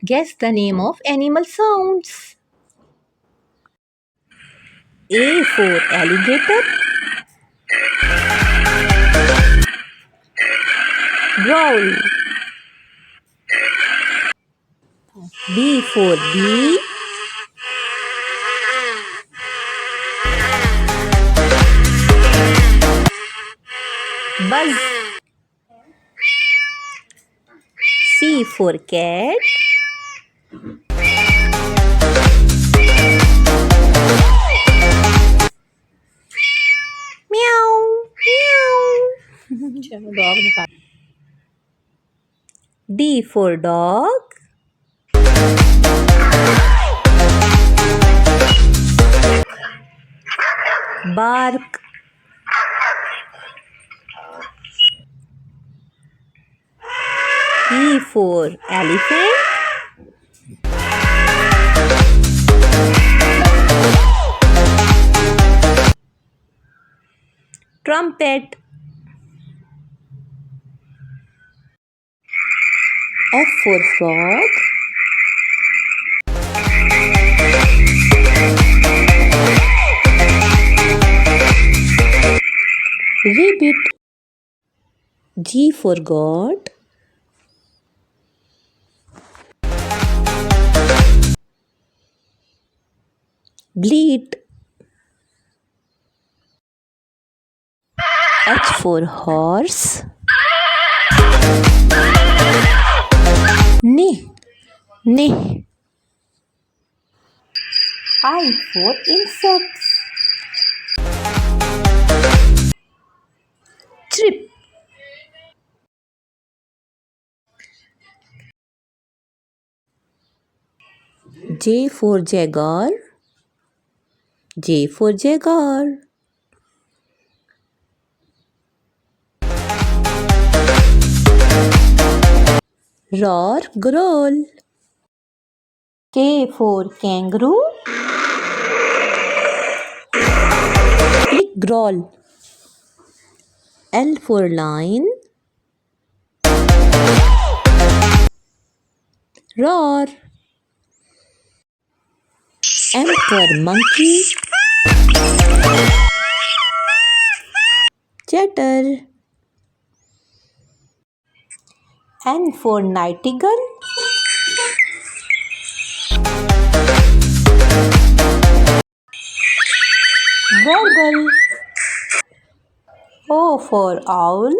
Guess the name of animal sounds. A for alligator. Growl. B for bee. Buzz. C for cat. Meow. Meow. चलो dog निकाल. D for dog. Bark. E for elephant. Trumpet. F for frog. Rabbit. G for goat. Bleat. H for horse. Neigh. Neigh. I for insects. Chirp. J for jaguar. J for jaguar. Roar, growl. K for kangaroo. Click, growl. L for lion. Roar. M for monkey. Chatter. N for nightingale. Warble. O for owl.